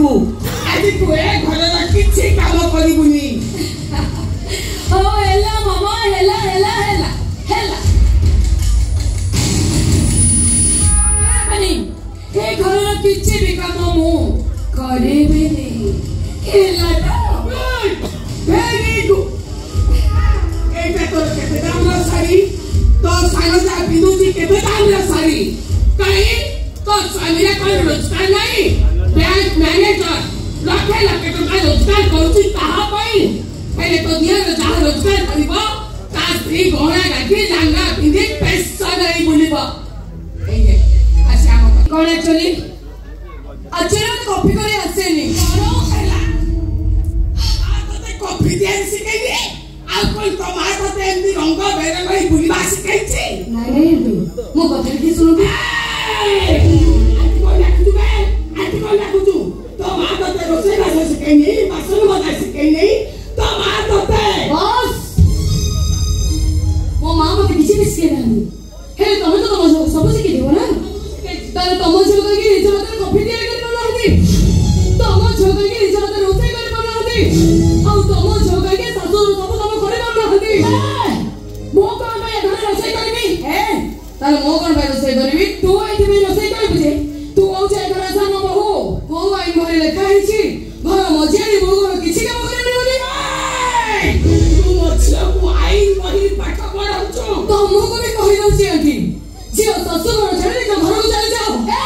जीवु आज तू ए घरर किछि काम करिबुनी ओ हेला मामा हेला हेला हेला हेला अनी ए घरर किछि भी काम मु करिबिनी हेला वेरी गुड एटा तो केते दामर साड़ी तो सानजा बिदुची केते दामर साड़ी कहीं तो स्वामी कोन रोजगार नहीं बैंक मैनेजर लखे लखे टका रोजगार करूची ताहा पई हेले तो दिया जहा रोजगार करिबो ता स्त्री गहना गाठी लांगा पिंदी पैसा नहीं बुलिबो एये आशा हम कोन एक्चुअली अचेरा कॉफी करे आसेनी करो हैला आ तो कॉफी दे सिकेनी आ कोन तो मा तो एंदी रंग बेरे नहीं बुलिबा सिकेछि नहीं मो कथा की सुनो आंटी को लागुचु तो मा तो ते रोसे ना सिकेनी बासन बजा सिकेनी तो मा तो ते बस मो मां मते किछि भी सिखे नाही हे तमे तो तम सब सिखे दियो ना ताले तम झोक के निज मते कॉफी दिया कर न हती तम झोक के निज मते रोसे कर न हती आ तम झोक के सासु सब काम करे न हती मो कोन भाई घर रोसे करबी हे ताले मो कोन भाई रोसे करबी तू आइति भी रोसे करबी जे तू औ जे घर सा न बहु को आई घरे लेखा हिची घर मजियारी बहु किछि काम करे मिलुनी तू मछला को आई वही पाठ पढ़ाउछो तो मो को भी कहि दउची आंटी जे ससु घर छाड़ी के घर को चले जाओ ए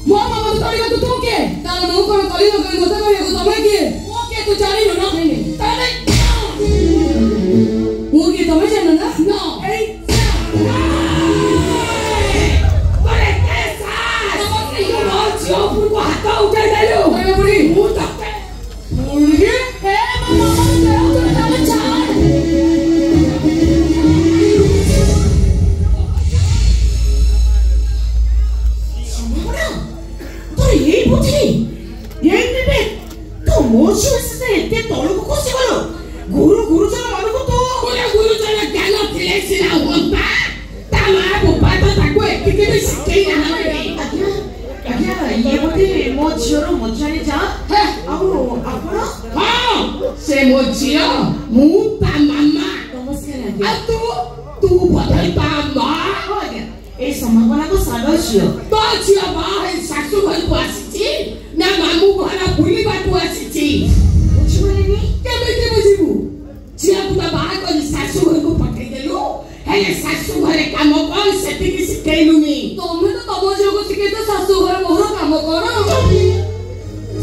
मो मामा तो तोरी तू के तार मो कोन करी न करी मते कहि को तमे के ओके तू जानी न नहीं ताले मो के तमे जानो ना नो ए अरे कैसा तमसे यो मछियो को हाथ उठा देलो अरे बुढ़ी मु तके मुर्गे ए मामा जाओ तो तमे छाड़ ये बुद्धि ये ने तो मोशी से एते तळको कोसी गलो गुरुजन मानको तो गुरुजन ज्ञान थिले सिना होता ता मा बुपा तो ताको एतिके भी सिखै ना आज्ञा ये बुद्धि मो झियोर मजाने जा हे आउ आपण हां से मो झियो मु ता मामा नमस्कार आ तू बधाई ता मा आज्ञा ए समागना को सागो झियो तो झियो बा है सासु घर को आसीची ना मामू घर बुलिबा को आसीची बुझिबोनी केबे बुझिबू झिया पुता बा को सासु घर को पठै देलु हेले सासु घरे काम कोन सेति की सिखैलुनी तमे तो तम जोग सिखे तो सासु घर मोर काम करो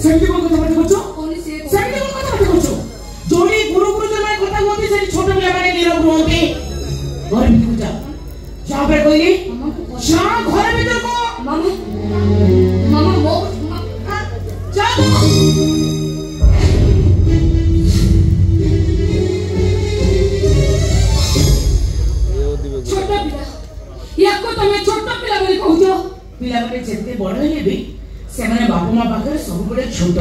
सेति को कथा बात करछो कोनी से सेति को कथा बात करछो जोड़ी गुरुजन माने कथा होती से छोट पिला माने नीरव रहते घर भीतर जा जा पे कोइली जा घर भीतर को मामा मामा मो जा छोटा पिला याको तमे छोटा पिला बोली कहउछो पिला माने जेते बड़ हेबे से माने बापू मां पाखरे सब बड़े छोट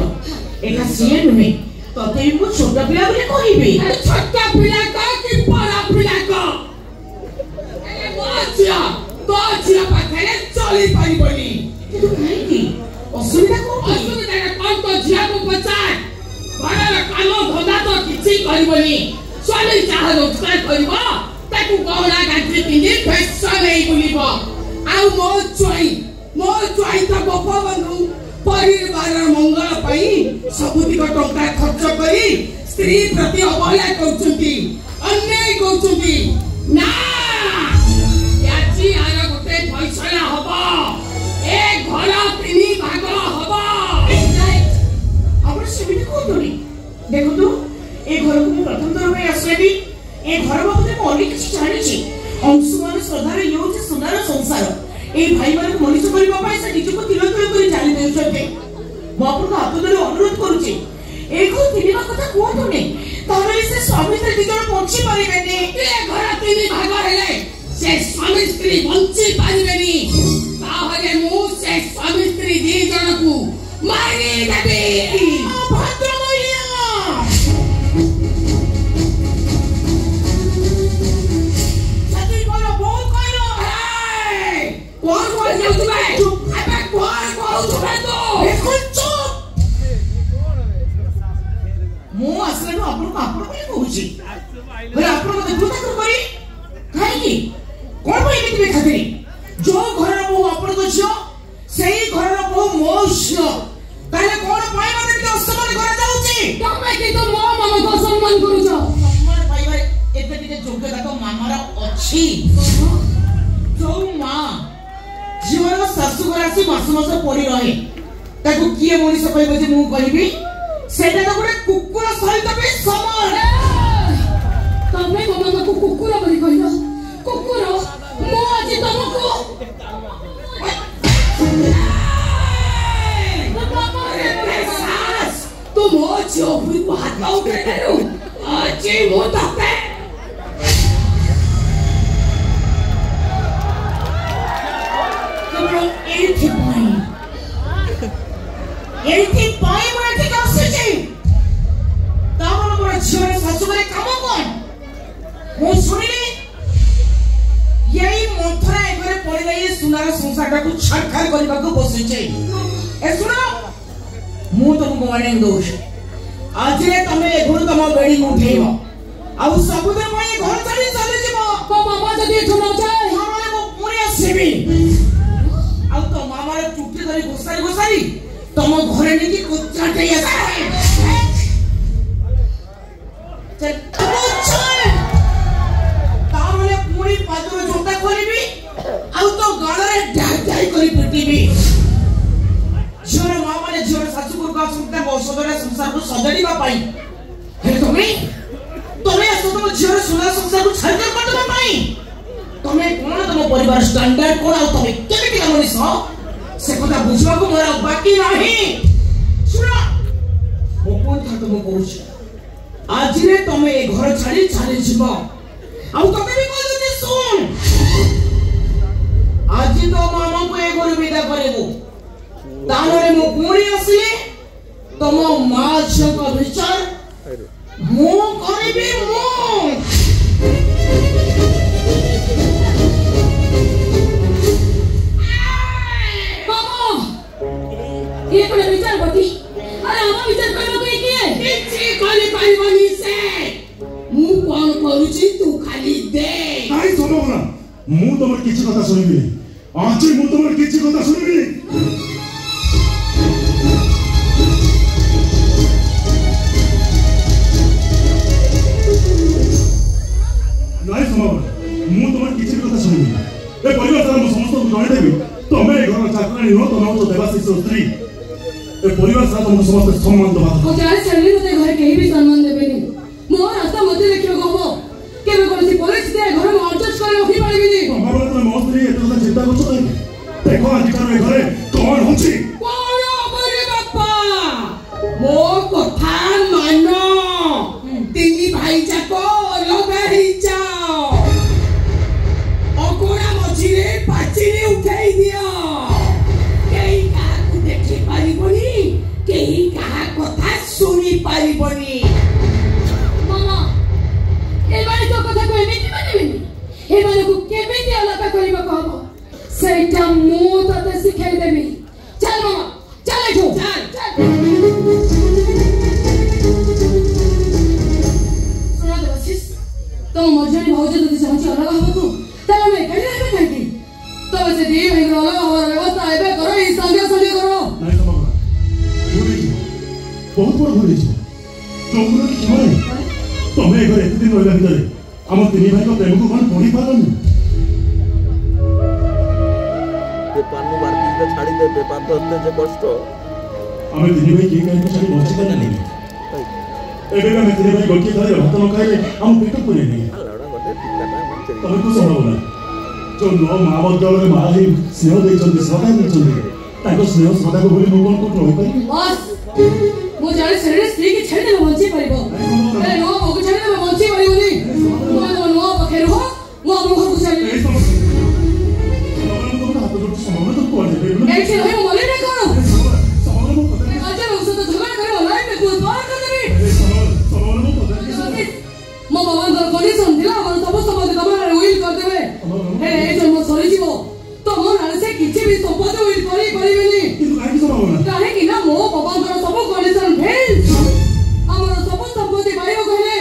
एका सिए नुहे तते मु छोटा पिला बोली कहिबे छोटा पिला का कि बड़ा पिला का ए मोचिया तो छिया पाखरे चली परिबनी तू काहे की असुविधा को कौन तो झिया को पचार बड़ा काम धंदा तो किछि करबनी स्वामी चाह रोजगार करबो ताकू गहना गांठी पिंदी पैसा नहीं बुलिबो आ मो चोई तो गोपा बंधु परिवार मंगल पई सबुति को टंका खर्च करी स्त्री प्रति अवहेला करछुंती अन्याय करछुंती ना याची आर गोटे फैसला हबो ए घर तीन भाग हबो आपण सेमिति कोतोनी देखो तो ए घर को प्रथम थर में आसलेबी ए घर बाबते को अनेक किछि जानिछि अंशुमान श्रद्धार योज सुंदर संसार ए भाई माने मनुष्य करबा पाई से निज को तिल तिल करी जानि देउछते बापू को हाथ धरि अनुरोध करूछि एको तिनिबा कथा कोतोनी तारे से स्वामी स्त्री दिजण पहुंची परिबेनी ए घर तीन भाग हेले से स्वामी स्त्री पहुंची परिबेनी ताहले मु से स्वामी स्त्री दिजण को मारी देबी भद्र मैया सती कोन बहुत कोन है कोन कोन जो तुमे अबे कोन कोन तुमे तो बिल्कुल चुप होची बोले आपण मते पूजा करी काहे की कोन भाई एमिति खातिर जो घर बहू आपण को छियो सेही घर बहू मो छियो ताले कोन पाई मते के असमान करा जाउची तमे कि तो मो मामा को सम्मान करू छ सम्मान पाइबा एते के योग्यता तो मामारा अछि जो मां जीवन सासु घरासी मास मास पड़ी रहे ताको किए मनीष कहबो जे मु कहबी सेटा तो गोटे कुकुर सहित भी समान तमे मामा को कुकुर बोली कहलो कुकुर मो आज तुमको तुम आज भी बात लाओ के रो आज मो तके तुम एथि पाई माटी का सजे तामन मोर जीवन सासु करे काम कोन मो सुनिली यही मंथरा एगरे पड़ी गई सुनार संसार को छाड़खाड़ करबा को बसि छै ए सुनो मु तुमको वार्निंग दोष आज रे तमे एगुरु तम बेड़ी उठेइबो आ सब दिन मैं घर चली चली जीवो तो मामा जदी सुनो जाय हमरे को पूरी आसीबी आ तो मामा रे चुट्टी धरी घोसारी तम घरे नहीं की कुत्ता टे ऐसा चल चल तामले पूरी पादर जोता करबी आ तो गळरे डाई करी पिटीबी जोर मामा ने जोर सासुपुर का सुनता औषधरे संसार को सजड़ीबा पाई हे तमे असो तुम जोर सुना संसार को छाड़कर करबा पाई तमे कोन तम परिवार स्टैंडर्ड कोन आ तमे केमिति मनीष से कथा बुझवा को मोरा बाकी नाही सुना ओ कोन था तुम कहूछ आज रे तमे ए घर छाड़ी छाड़ी जीव आ तमे भी कहू जे सुन आज तो मामा को ए घर विदा करेबो तानरे मो पूरी असले तम मां छ का विचार मो करबी मो ये कोन विचार बती अरे हम विचार करबो के किए किछि खाली पाइबनी से मु कोन करूची तू खाली दे काई सुनो ना मु तमर किछि कथा सुनिबी आज मु तमर किछि कथा सुनिबी नाइ सुनो मु तमर किछि कथा सुनिबी ए परिवार सारा मु समस्त को जणाई देबी तमे घर चाकरानी हो तमे तो देवाशीष स्त्री ए परिवार सारा तुमको समस्त सम्मान दबा ओ जाने चलनी मते घर केही भी सम्मान देबेनी मोर रास्ता मते देखियो गबो केबे कोनसी परिस्थिति घर में एडजस्ट कर रखी पाइबिनी हमारा तो मौत नहीं एतो चिंता करछो काई देखो आज कर घरे कोन होची कोन बरे बापा मो कथा मानो तिनी भाई जाको लगाई जाओ अकोड़ा मझिरे पाचिरी उठाई दियो केही काकु देखि पारिबनी केही कहा कथा सुनी पारिबनी मामा ए बारे तो कथा को एमिति मानिबेनी ए बारे को केमिति अलग करबा कहबो सेटा मु तते सिखाई देबी चल मामा चल एठो चल सुना देवाशीष तो मजरी भौज जदी चाहछि अलग हबो ताले मैं कहि रहबे काकी तो से दी भाई अलग होर व्यवस्था एबे करो ई संगे संगे करो नहीं तो बाबा बहुत बड़ भूल छी तुमरो कि मारे तमे घर एते दिन रहला भितरे हम तीन भाई को प्रेम को कोन पड़ी पारनी ये पानु बारती के छाड़ी दे बेपार तो होते जे कष्ट हमें तीन भाई की कहीं छाड़ी बंची करना नहीं एबे में तीन भाई गोटी खाए भात न खाए हम पेट पूरे नहीं लड़ा गटे टिका ना मन चली तमे तो सब ना जो नो मां बदल में मां ही स्नेह दे चंदी सदा दे चंदी ताको स्नेह सदा को बोली मोगन को रहि पारी बस मो जाने शरीर स्त्री के छेड़ देबो बंची परिबो ए नो मोग छेड़ देबो बंची परिबोनी मो तो नो बखेर हो मो मुख को छेड़ ए सब हाथ जोड़ समाने तो कोन दे ए छे होय मोले रे कोन समाने को पता आज रो तो झगड़ा करे ऑनलाइन में कोई बात कर देबी समाने को पता मो बाबा को कंडीशन दिला मन सब सब कमार विल कर देबे ए जो मो सरी जीवो तो मो नाले से किछि भी संपत्ति विल करी परिबेनी किंतु काहे समाने ना काहे कि ना मो बाबा को सब कंडीशन भेल हमर सब संपत्ति भाइयो कहले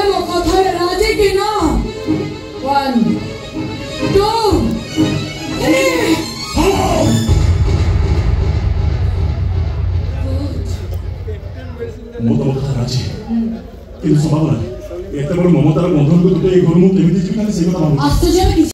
ମୋ କଥାରେ ରାଜି କି ନା 1 2 3 ମୁଁ ତମ କଥା ରାଜି କିନ୍ତୁ ସମ୍ଭାବନା ଏତେ ବଡ଼ ମମତାର ବନ୍ଧନକୁ ତୁଟେ ଏଇ ଘରୁ ମୁଁ କେମିତି ଯିବି ଖାଲି ସେଇ କଥା ଭାବୁଛି। ଆଶ୍ଚର୍ଯ୍ୟ